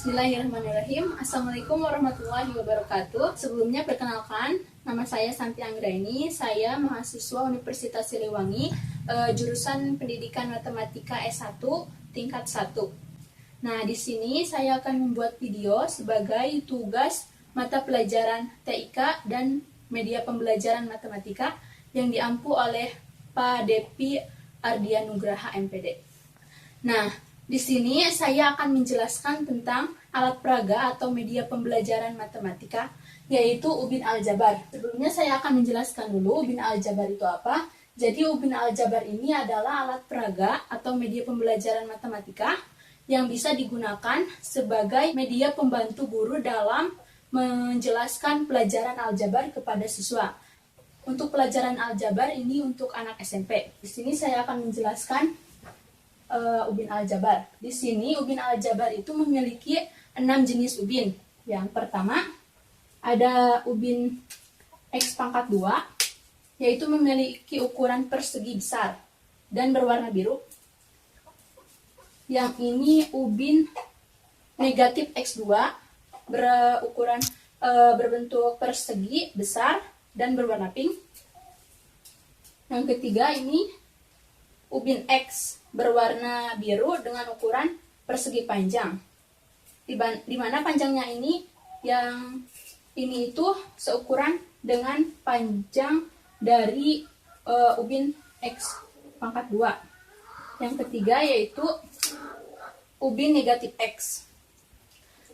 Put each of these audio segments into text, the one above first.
Bismillahirrahmanirrahim. Assalamualaikum warahmatullahi wabarakatuh. Sebelumnya perkenalkan, nama saya Santi Anggraini. Saya mahasiswa Universitas Siliwangi, jurusan Pendidikan Matematika S1 tingkat 1. Nah, di sini saya akan membuat video sebagai tugas mata pelajaran TIK dan media pembelajaran matematika yang diampu oleh Pak Depi Ardianugraha MPD. Nah, di sini saya akan menjelaskan tentang alat peraga atau media pembelajaran matematika, yaitu Ubin Aljabar. Sebelumnya saya akan menjelaskan dulu Ubin Aljabar itu apa. Jadi Ubin Aljabar ini adalah alat peraga atau media pembelajaran matematika yang bisa digunakan sebagai media pembantu guru dalam menjelaskan pelajaran aljabar kepada siswa. Untuk pelajaran aljabar ini untuk anak SMP. Di sini saya akan menjelaskan Ubin Aljabar. Di sini Ubin Aljabar itu memiliki 6 jenis ubin. Yang pertama ada ubin X pangkat 2, yaitu memiliki ukuran persegi besar dan berwarna biru. Yang ini ubin negatif X2 berukuran berbentuk persegi besar dan berwarna pink. Yang ketiga ini ubin X berwarna biru dengan ukuran persegi panjang. Di mana panjangnya ini itu seukuran dengan panjang dari ubin X pangkat 2. Yang ketiga yaitu ubin negatif X.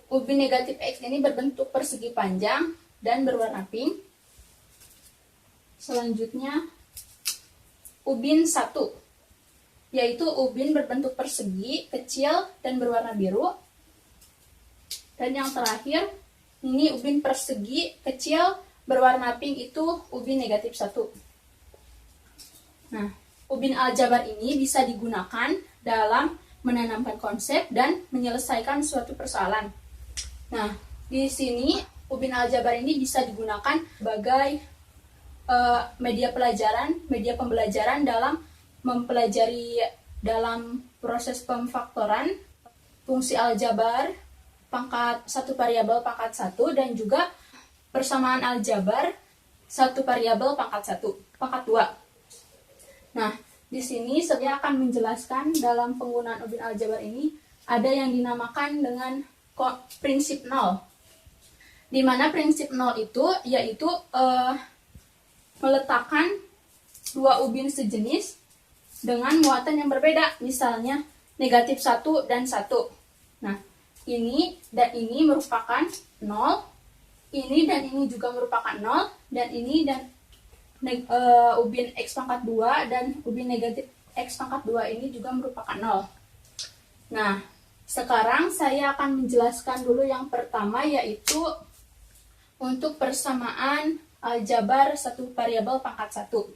Ubin negatif X ini berbentuk persegi panjang dan berwarna pink. Selanjutnya ubin 1, yaitu ubin berbentuk persegi, kecil, dan berwarna biru. Dan yang terakhir, ini ubin persegi, kecil, berwarna pink, itu ubin negatif 1. Nah, ubin aljabar ini bisa digunakan dalam menanamkan konsep dan menyelesaikan suatu persoalan. Nah, di sini ubin aljabar ini bisa digunakan sebagai media pembelajaran dalam mempelajari dalam proses pemfaktoran fungsi aljabar pangkat 1 variabel pangkat 1 dan juga persamaan aljabar 1 variabel pangkat 2. Nah, di sini saya akan menjelaskan dalam penggunaan ubin aljabar ini ada yang dinamakan dengan prinsip nol. Di mana prinsip nol itu yaitu meletakkan dua ubin sejenis dengan muatan yang berbeda, misalnya negatif 1 dan 1. Nah, ini dan ini merupakan 0, ini dan ini juga merupakan 0, dan ini dan ubin X pangkat 2 dan ubin negatif X pangkat 2 ini juga merupakan 0. Nah, sekarang saya akan menjelaskan dulu yang pertama, yaitu untuk persamaan aljabar 1 variabel pangkat 1.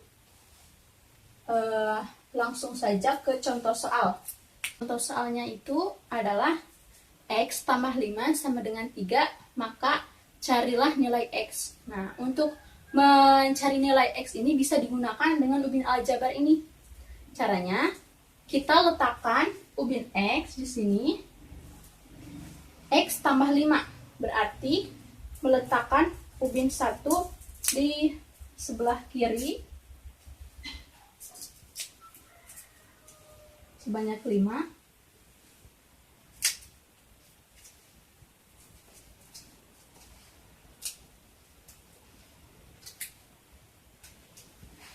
Langsung saja ke contoh soal. Contoh soalnya itu adalah X tambah 5 sama dengan 3, maka carilah nilai X. Nah, untuk mencari nilai X ini bisa digunakan dengan ubin aljabar ini. Caranya, kita letakkan ubin X di sini. X tambah 5, berarti meletakkan ubin 1 di sebelah kiri sebanyak 5.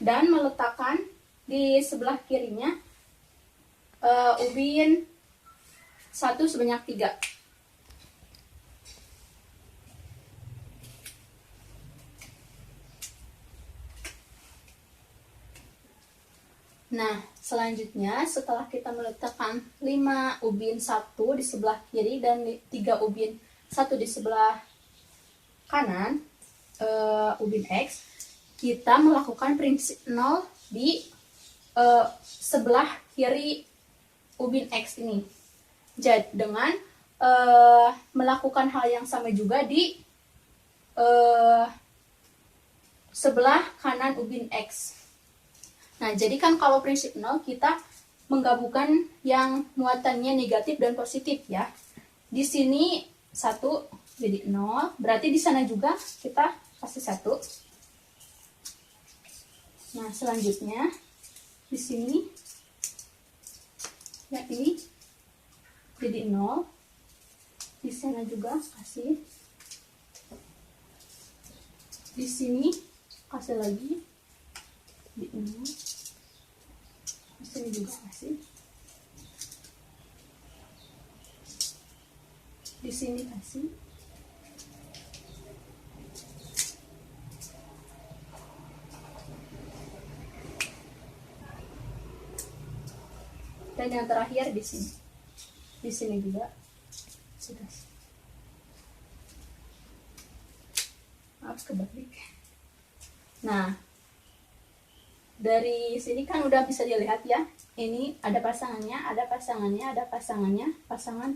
Dan meletakkan di sebelah kirinya ubin 1 sebanyak 3. Nah, selanjutnya setelah kita meletakkan 5 ubin 1 di sebelah kiri dan 3 ubin 1 di sebelah kanan ubin X, kita melakukan prinsip 0 di sebelah kiri ubin X ini. Jadi dengan melakukan hal yang sama juga di sebelah kanan ubin X. Nah, jadi kan kalau prinsip 0 kita menggabungkan yang muatannya negatif dan positif ya. di sini 1 jadi 0, berarti di sana juga kita kasih 1. Nah, selanjutnya di sini ya ini jadi 0, di sana juga kasih, di sini kasih lagi di 0, di sini juga kasih, di sini kasih, dan yang terakhir di sini juga sudah. Maaf, kebalik. Nah, dari sini kan udah bisa dilihat ya, ini ada pasangannya, ada pasangannya, ada pasangannya, pasangan.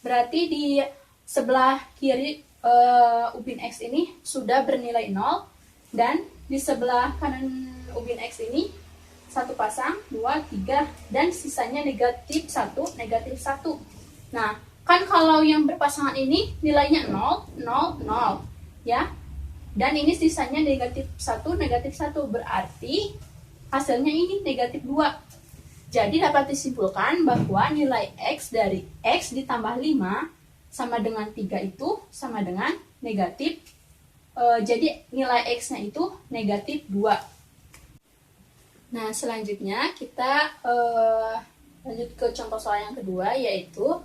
Berarti di sebelah kiri ubin X ini sudah bernilai 0, dan di sebelah kanan ubin X ini 1 pasang, 2, 3, dan sisanya negatif 1, negatif 1. Nah, kan kalau yang berpasangan ini nilainya 0, 0, 0, ya. Dan ini sisanya negatif 1, negatif 1, berarti hasilnya ini negatif 2. Jadi dapat disimpulkan bahwa nilai X dari X ditambah 5 sama dengan 3 itu sama dengan negatif, jadi nilai X-nya itu negatif 2. Nah, selanjutnya kita lanjut ke contoh soal yang kedua, yaitu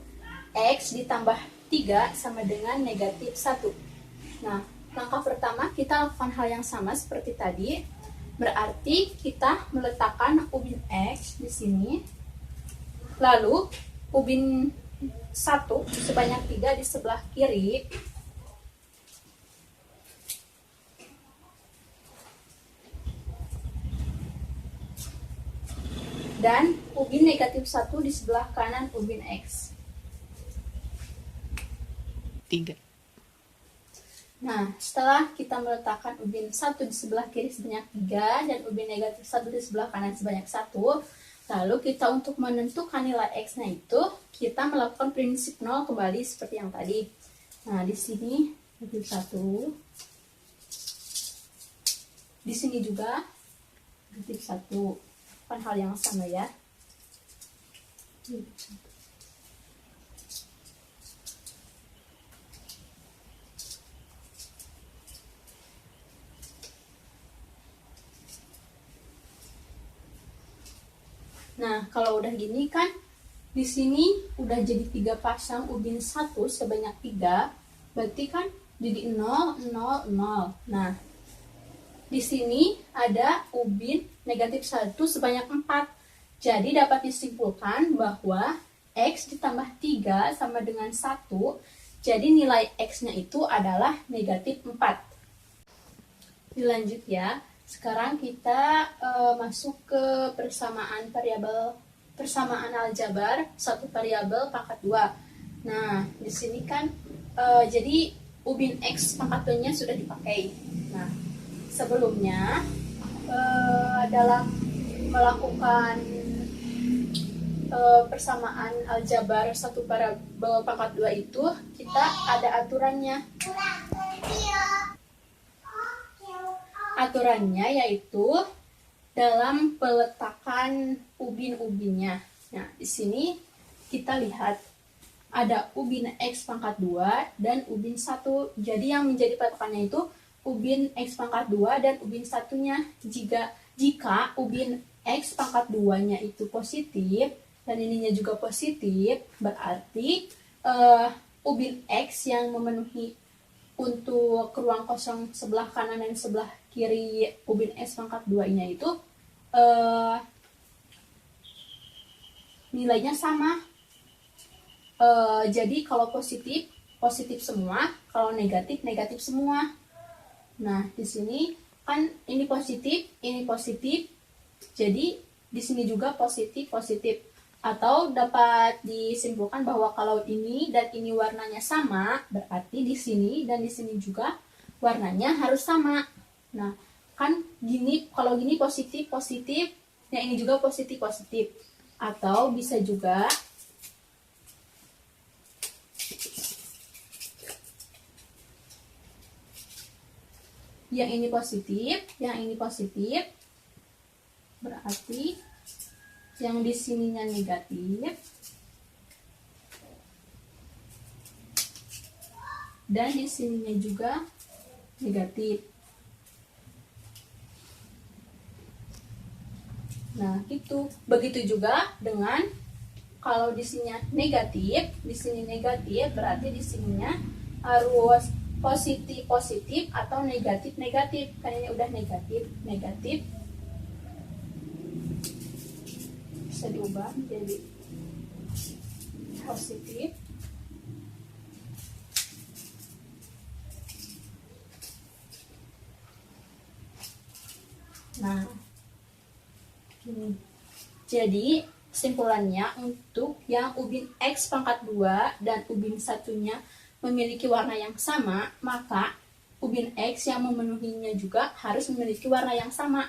X ditambah 3 sama dengan negatif 1. Nah, langkah pertama kita lakukan hal yang sama seperti tadi. Berarti kita meletakkan ubin X di sini, lalu ubin 1 sebanyak 3 di sebelah kiri, dan ubin negatif 1 di sebelah kanan ubin X. 3. Nah, setelah kita meletakkan ubin 1 di sebelah kiri sebanyak 3 dan ubin negatif 1 di sebelah kanan sebanyak 1, lalu kita untuk menentukan nilai X-nya itu, kita melakukan prinsip 0 kembali seperti yang tadi. Nah, di sini negatif 1, di sini juga negatif 1. Kan hal yang sama ya. Nah, kalau udah gini kan di sini udah jadi 3 pasang ubin 1 sebanyak 3, berarti kan jadi 0, 0, 0. Nah, di sini ada ubin negatif 1 sebanyak 4. Jadi dapat disimpulkan bahwa X ditambah 3 sama dengan 1. Jadi nilai X-nya itu adalah negatif 4. Dilanjut ya. Sekarang kita masuk ke persamaan aljabar satu variabel pangkat 2. Nah, di sini kan jadi ubin X pangkat 2-nya sudah dipakai. Nah, sebelumnya dalam melakukan persamaan aljabar satu variabel pangkat 2 itu kita ada aturannya. Aturannya yaitu dalam peletakan ubin-ubinnya. Nah, di sini kita lihat ada ubin X pangkat 2 dan ubin 1. Jadi yang menjadi peletakannya itu ubin X pangkat 2 dan ubin 1-nya. Jika ubin X pangkat 2-nya itu positif dan ininya juga positif, berarti ubin X yang memenuhi untuk ruang kosong sebelah kanan dan sebelah kiri ubin X pangkat 2-nya itu nilainya sama. Jadi kalau positif, positif semua, kalau negatif, negatif semua. Nah, di sini kan ini positif, jadi di sini juga positif, positif. Atau dapat disimpulkan bahwa kalau ini dan ini warnanya sama, berarti di sini dan di sini juga warnanya harus sama. Nah, kan gini, kalau gini positif, positif, yang ini juga positif, positif. Atau bisa juga yang ini positif, yang ini positif, berarti yang di sininya negatif, dan di sininya juga negatif. Nah, gitu. Begitu juga dengan kalau di sininya negatif, di sini negatif, berarti di sininya harus positif positif atau negatif negatif. Kayaknya udah negatif negatif, bisa diubah menjadi positif. Nah, ini. Jadi kesimpulannya, untuk yang ubin X pangkat 2 dan ubin satunya memiliki warna yang sama, maka ubin X yang memenuhinya juga harus memiliki warna yang sama.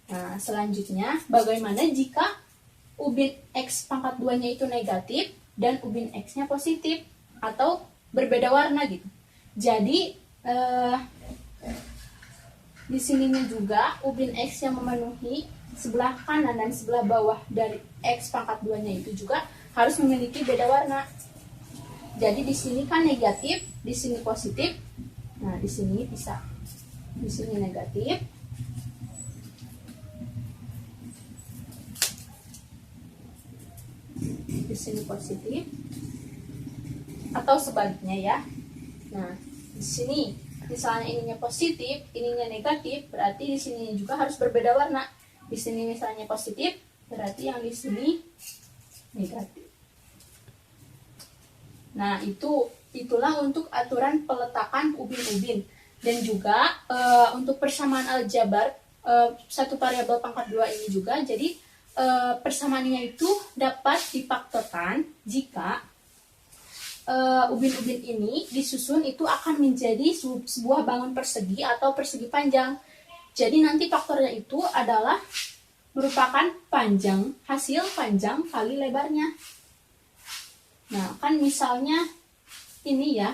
Nah, selanjutnya, bagaimana jika ubin X pangkat 2-nya itu negatif dan ubin X-nya positif atau berbeda warna gitu. Jadi, di sininya juga ubin X yang memenuhi sebelah kanan dan sebelah bawah dari X pangkat 2-nya itu juga harus memiliki beda warna. Jadi di sini kan negatif, di sini positif. Nah, di sini bisa. Di sini negatif. Di sini positif. Atau sebaliknya ya. Nah, di sini misalnya ininya positif, ininya negatif, berarti di sini juga harus berbeda warna. Di sini misalnya positif, berarti yang di sini negatif. Nah, itulah untuk aturan peletakan ubin-ubin. Dan juga untuk persamaan aljabar satu variabel pangkat 2 ini juga, jadi persamaannya itu dapat difaktorkan jika ubin-ubin ini disusun itu akan menjadi sebuah bangun persegi atau persegi panjang. Jadi nanti faktornya itu adalah merupakan panjang, hasil panjang kali lebarnya. Nah, kan misalnya ini ya,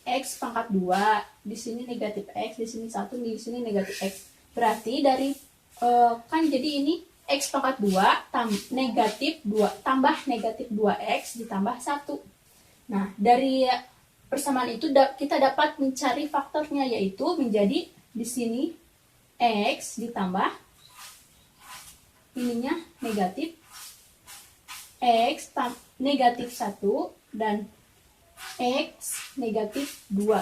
X pangkat 2, di sini negatif X, di sini 1, di sini negatif X. Berarti dari, kan jadi ini X pangkat 2 negatif 2 tambah negatif 2X ditambah 1. Nah, dari persamaan itu kita dapat mencari faktornya, yaitu menjadi di sini X ditambah ininya negatif X negatif 1 dan X negatif 2.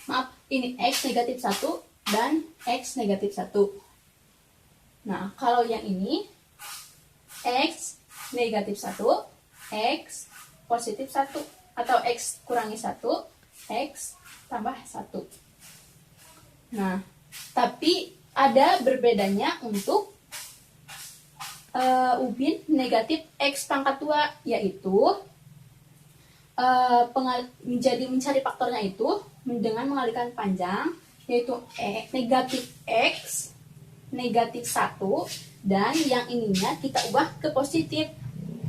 Maaf, ini X negatif 1 dan X negatif 1. Nah, kalau yang ini X negatif 1, X positif 1, atau X kurangi 1, X tambah 1. Nah, tapi ada berbedanya untuk ubin negatif X pangkat 2, yaitu menjadi mencari faktornya itu dengan mengalihkan panjang, yaitu negatif X negatif 1, dan yang ininya kita ubah ke positif.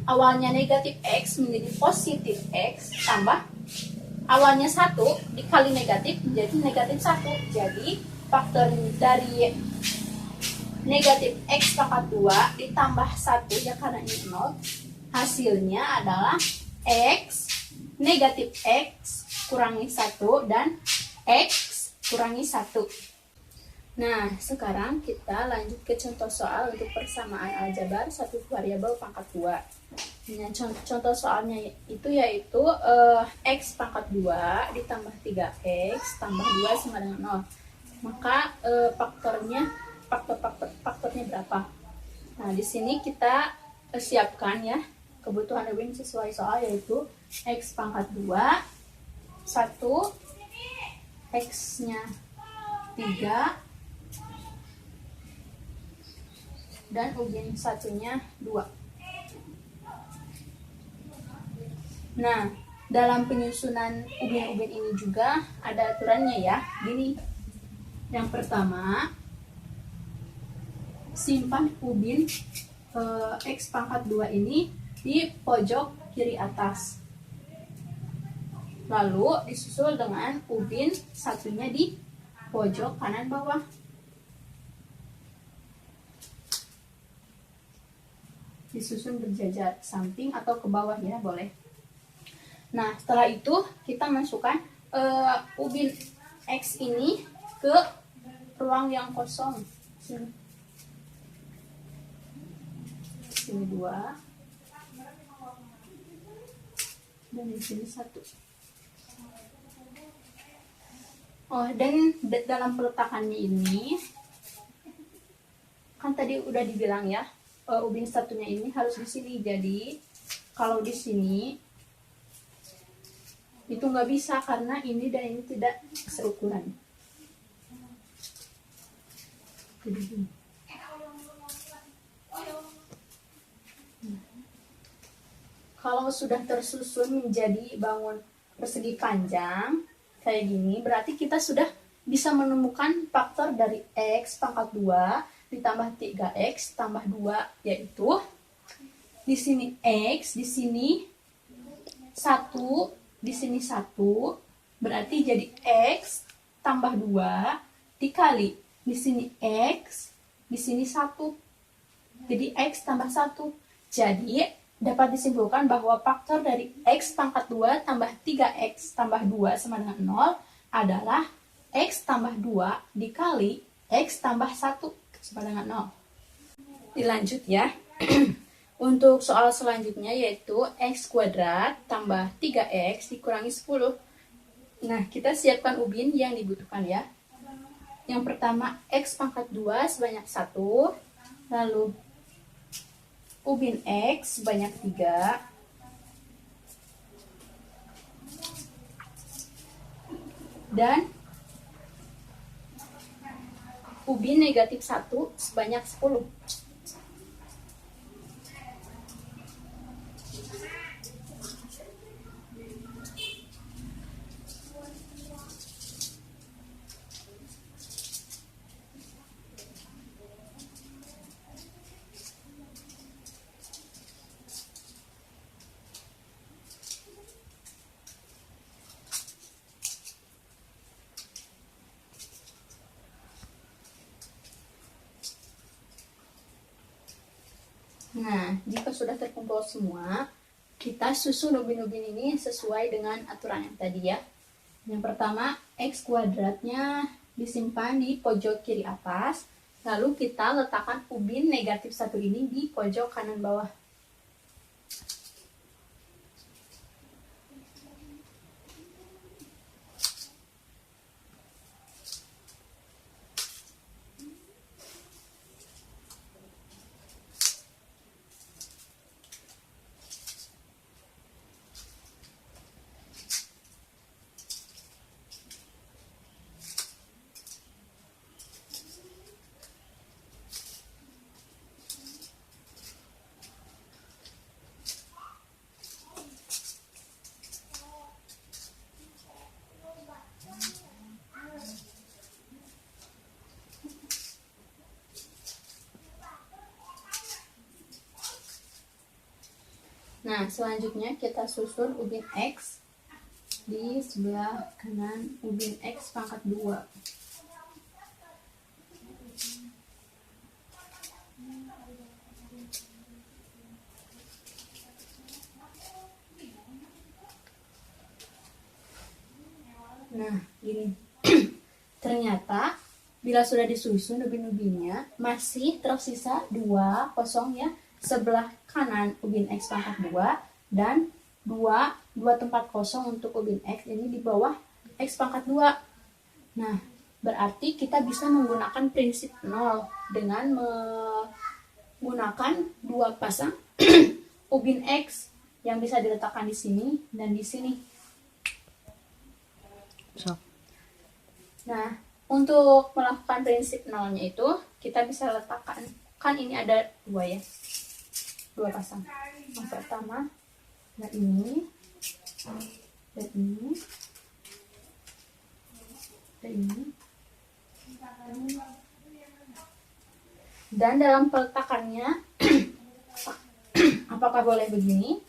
Awalnya negatif X menjadi positif X tambah awalnya 1 dikali negatif menjadi negatif 1. Jadi faktor dari negatif X pangkat 2 ditambah 1 ya, karena ini 0, hasilnya adalah X negatif X kurangi 1 dan X kurangi 1. Nah, sekarang kita lanjut ke contoh soal untuk persamaan aljabar satu variabel pangkat 2. Nah, contoh soalnya itu yaitu X pangkat 2 ditambah 3X tambah 2 sama dengan 0. Maka faktornya berapa? Nah, di sini kita siapkan ya kebutuhan ubin sesuai soal, yaitu X pangkat 2 1, X-nya 3, dan ubin satunya 2. Nah, dalam penyusunan ubin-ubin ini juga ada aturannya ya. Gini, yang pertama, simpan ubin X pangkat 2 ini di pojok kiri atas. Lalu disusul dengan ubin satunya di pojok kanan bawah. Disusun berjajar samping atau ke bawah ya, boleh. Nah, setelah itu kita masukkan ubin X ini ke ruang yang kosong. Sini 2 dan di sini 1. Oh, dan dalam peletakannya ini kan tadi udah dibilang ya, ubin satunya ini harus di sini. Jadi kalau di sini itu nggak bisa karena ini dan ini tidak seukuran. Jadi, kalau sudah tersusun menjadi bangun persegi panjang kayak gini, berarti kita sudah bisa menemukan faktor dari X pangkat 2 ditambah 3X tambah 2, yaitu di sini X, di sini 1, di sini 1, berarti jadi X tambah 2 dikali di sini X, di sini 1. Jadi X tambah 1. Jadi dapat disimpulkan bahwa faktor dari X pangkat 2 tambah 3X tambah 2 sama dengan 0 adalah X tambah 2 dikali X tambah 1 sama dengan 0. Dilanjut ya. Untuk soal selanjutnya yaitu X kuadrat tambah 3X dikurangi 10. Nah, kita siapkan ubin yang dibutuhkan ya. Yang pertama X pangkat 2 sebanyak 1. Lalu ubin X sebanyak 3. Dan ubin negatif 1 sebanyak 10. Nah, jika sudah terkumpul semua, kita susun ubin-ubin ini sesuai dengan aturan yang tadi ya. Yang pertama, X kuadratnya disimpan di pojok kiri atas, lalu kita letakkan ubin negatif 1 ini di pojok kanan bawah. Nah, selanjutnya kita susun ubin X di sebelah kanan ubin X pangkat 2. Nah, gini. Ternyata bila sudah disusun ubin-ubinnya masih tersisa 2 kosong ya. Sebelah kanan ubin X pangkat 2 dan 2 tempat kosong untuk ubin X ini di bawah X pangkat 2. Nah, berarti kita bisa menggunakan prinsip 0 dengan menggunakan 2 pasang ubin X yang bisa diletakkan di sini dan di sini. Nah, untuk melakukan prinsip 0-nya itu kita bisa letakkan, kan ini ada 2 ya, 2 pasang. Yang pertama, dan ini, dan ini, dan ini. Dan dalam peletakannya, apakah boleh begini?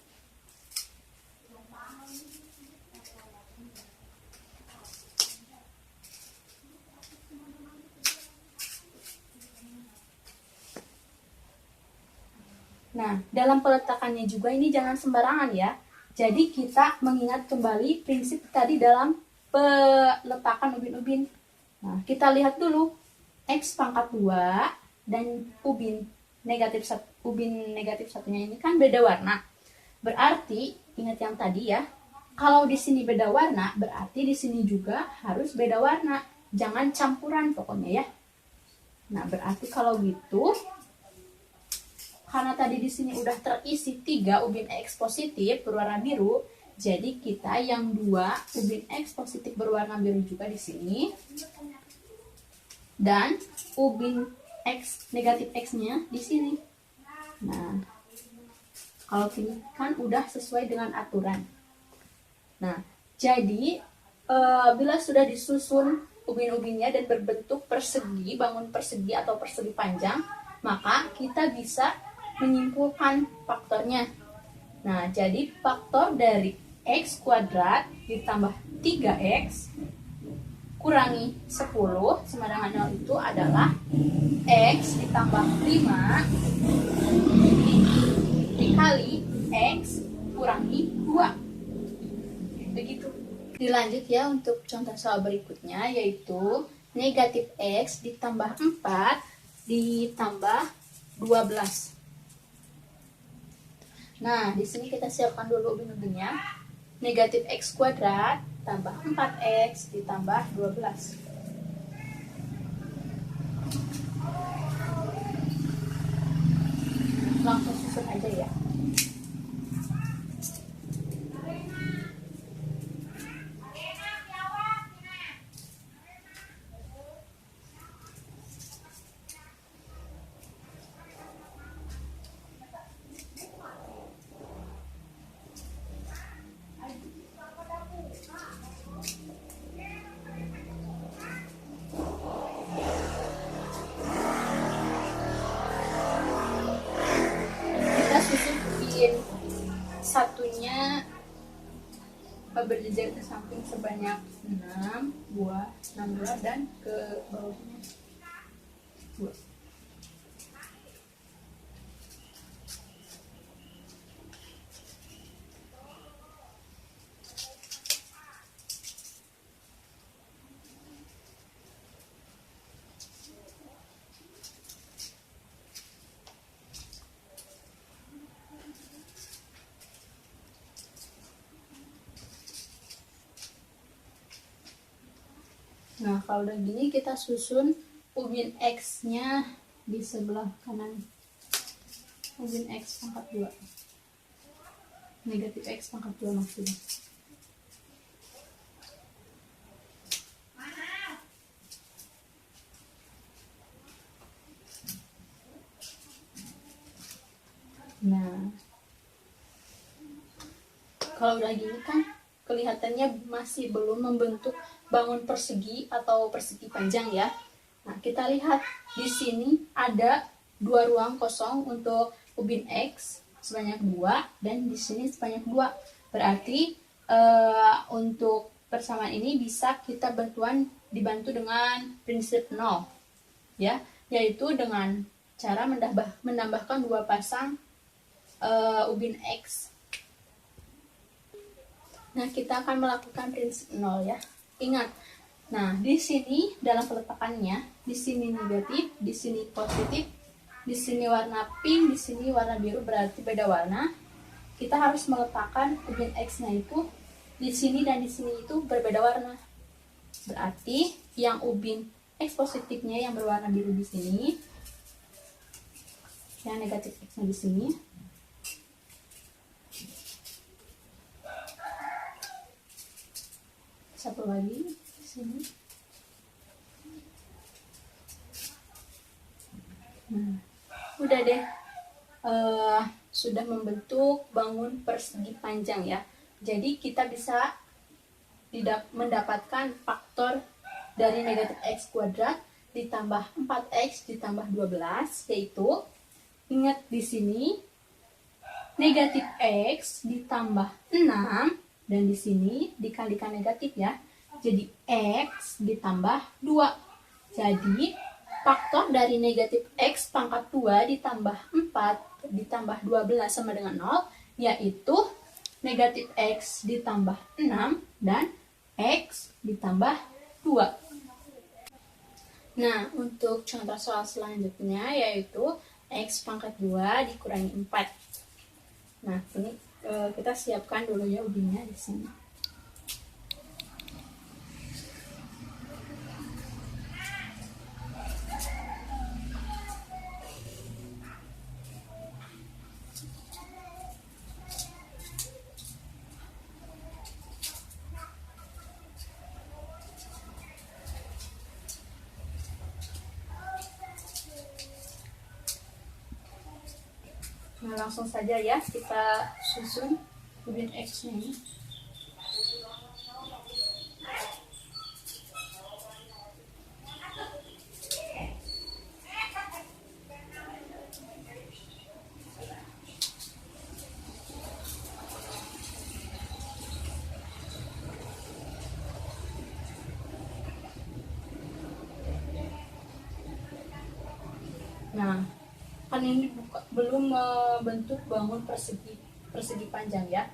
Nah, dalam peletakannya juga ini jangan sembarangan ya. Jadi kita mengingat kembali prinsip tadi dalam peletakan ubin-ubin. Nah, kita lihat dulu X pangkat 2 dan ubin negatif satunya ini kan beda warna. Berarti, ingat yang tadi ya, kalau di sini beda warna, berarti di sini juga harus beda warna. Jangan campuran pokoknya ya. Nah, berarti kalau gitu, karena tadi di sini udah terisi 3 ubin X positif berwarna biru, jadi kita yang 2 ubin X positif berwarna biru juga di sini. Dan ubin X negatif X-nya di sini. Nah, kalau ini kan udah sesuai dengan aturan. Nah, jadi bila sudah disusun ubin-ubinnya dan berbentuk persegi, bangun persegi atau persegi panjang, maka kita bisa menyimpulkan faktornya. Nah, jadi faktor dari X kuadrat ditambah 3X kurangi 10 sama dengan 0 itu adalah X ditambah 5 dikali X kurangi 2. Begitu. Dilanjut ya untuk contoh soal berikutnya, yaitu negatif X ditambah 4 ditambah 12. Nah, di sini kita siapkan dulu ubin-ubinnya. Negatif X kuadrat tambah 4X ditambah 12. Langsung susun aja ya. Satunya berjejer ke samping sebanyak 6 buah dan ke bawahnya 2. Nah, kalau udah gini kita susun ubin X-nya di sebelah kanan. Ubin X pangkat 2. Negatif X pangkat 2 maksudnya. Nah, kalau udah gini kan kelihatannya masih belum membentuk bangun persegi atau persegi panjang ya. Nah, kita lihat di sini ada 2 ruang kosong untuk ubin X sebanyak 2 dan di sini sebanyak 2. Berarti untuk persamaan ini bisa kita dibantu dengan prinsip 0 ya, yaitu dengan cara menambahkan 2 pasang ubin X. Nah, kita akan melakukan prinsip 0 ya. Ingat. Nah, di sini dalam peletakannya, di sini negatif, di sini positif, di sini warna pink, di sini warna biru, berarti beda warna. Kita harus meletakkan ubin X-nya itu di sini dan di sini itu berbeda warna. Berarti yang ubin X positifnya yang berwarna biru di sini, yang negatif X-nya di sini. Satu lagi di sini. Nah, udah deh, sudah membentuk bangun persegi panjang ya. Jadi kita bisa mendapatkan faktor dari negatif X kuadrat ditambah 4X ditambah 12, yaitu ingat di sini negatif X ditambah 6 dan di sini dikalikan negatif ya. Jadi X ditambah 2. Jadi faktor dari negatif X pangkat 2 ditambah 4 ditambah 12 sama dengan 0, yaitu negatif X ditambah 6 dan X ditambah 2. Nah, untuk contoh soal selanjutnya yaitu X pangkat 2 dikurangi 4. Nah, ini kita siapkan dulu ya ubinnya di sini. Nah, langsung saja ya kita susun ubin X-nya ini. Nah, kan ini belum membentuk bangun persegi panjang ya,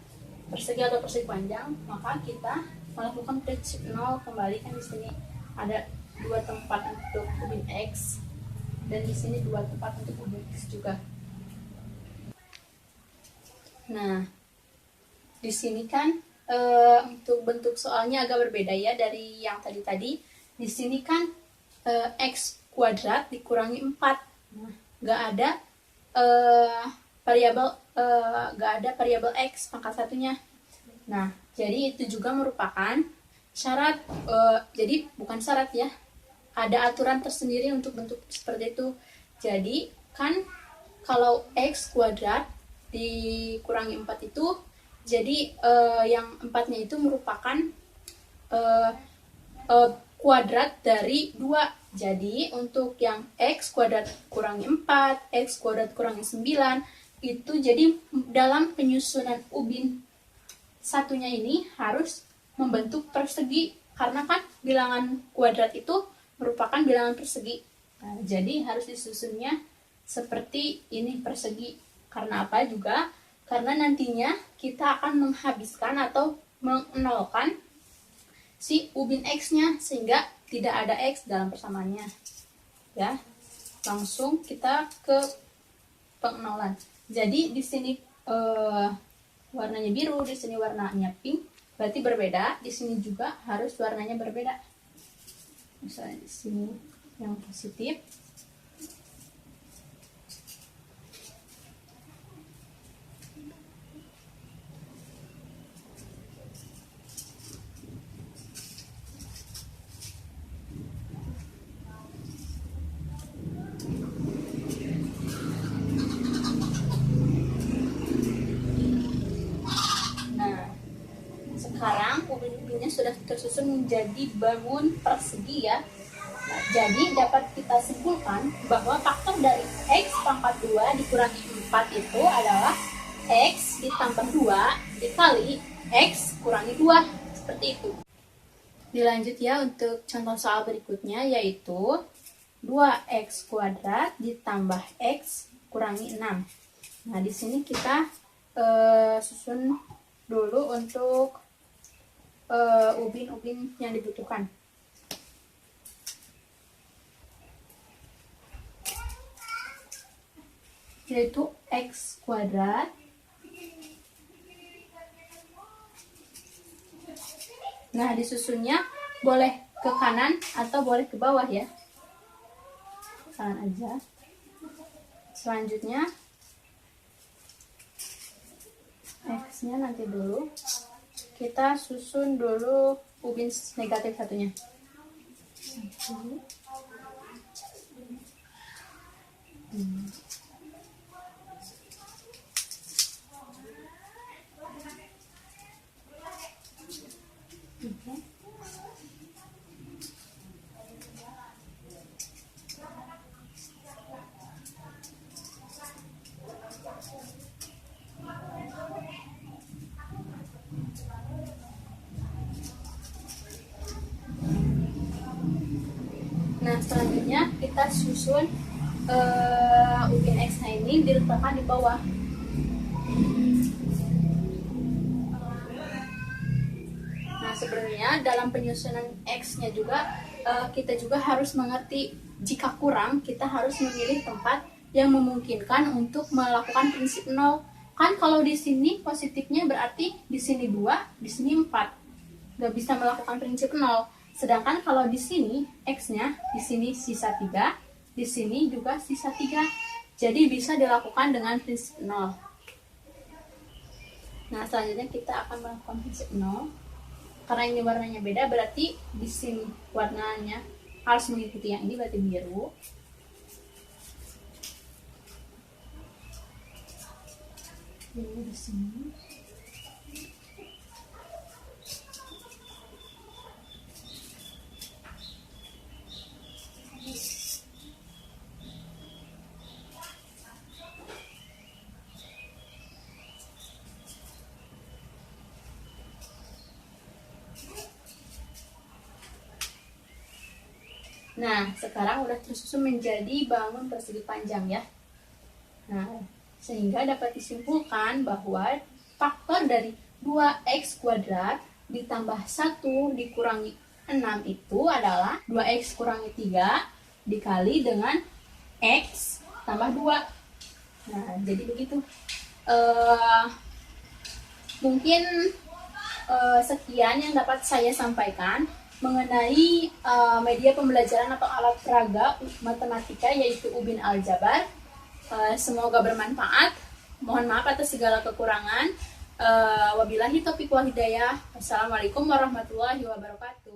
persegi atau persegi panjang, maka kita melakukan prinsip nol kembali. Kan di sini ada 2 tempat untuk ubin X dan di sini 2 tempat untuk ubin X juga. Nah, di sini kan untuk bentuk soalnya agak berbeda ya dari yang tadi. Di sini kan X kuadrat dikurangi 4. Nah, nggak ada variabel X pangkat satunya. Nah, jadi itu juga merupakan syarat, jadi bukan syarat ya, ada aturan tersendiri untuk bentuk seperti itu. Jadi kan kalau X kuadrat dikurangi 4 itu, jadi yang 4-nya itu merupakan kuadrat dari 2. Jadi untuk yang X kuadrat kurangi 4, X kuadrat kurangi 9, itu jadi dalam penyusunan ubin satunya ini harus membentuk persegi, karena kan bilangan kuadrat itu merupakan bilangan persegi. Nah, jadi harus disusunnya seperti ini persegi. Karena apa juga? Karena nantinya kita akan menghabiskan atau menolkan si ubin X-nya sehingga tidak ada X dalam persamaannya. Ya. Langsung kita ke pengolan. Jadi di sini warnanya biru, di sini warnanya pink, berarti berbeda. Di sini juga harus warnanya berbeda. Misalnya di sini yang positif, sekarang ubin-ubinnya sudah tersusun menjadi bangun persegi ya. Nah, jadi dapat kita simpulkan bahwa faktor dari X pangkat 2 dikurangi 4 itu adalah X ditambah 2 dikali X kurangi 2. Seperti itu. Dilanjut ya untuk contoh soal berikutnya, yaitu 2X kuadrat ditambah X kurangi 6. Nah, di sini kita susun dulu untuk ubin-ubin yang dibutuhkan. Yaitu X kuadrat nah disusunnya boleh ke kanan atau boleh ke bawah ya, kanan aja. Selanjutnya X-nya nanti dulu kita susun dulu ubin negatif satunya. 1, 2, Nah, selanjutnya kita susun ubin X ini diletakkan di bawah. Nah, sebenarnya dalam penyusunan X-nya juga kita juga harus mengerti jika kurang, kita harus memilih tempat yang memungkinkan untuk melakukan prinsip nol. Kan kalau di sini positifnya berarti di sini 2, di sini 4. Nggak bisa melakukan prinsip nol. Sedangkan kalau di sini X-nya, di sini sisa 3, di sini juga sisa 3. Jadi bisa dilakukan dengan prinsip nol. Nah, selanjutnya kita akan melakukan prinsip nol. Karena ini warnanya beda, berarti di sini warnanya harus mengikuti yang ini, berarti biru. Biru di sini. Nah, sekarang udah tersusun menjadi bangun persegi panjang ya. Nah, sehingga dapat disimpulkan bahwa faktor dari 2x kuadrat ditambah 1 dikurangi 6 itu adalah 2x kurangi 3 dikali dengan x tambah 2. Nah, jadi begitu. Mungkin sekian yang dapat saya sampaikan mengenai media pembelajaran atau alat peraga matematika yaitu Ubin Aljabar. Semoga bermanfaat. Mohon maaf atas segala kekurangan. Wabillahi taufiq wal hidayah. Wassalamualaikum warahmatullahi wabarakatuh.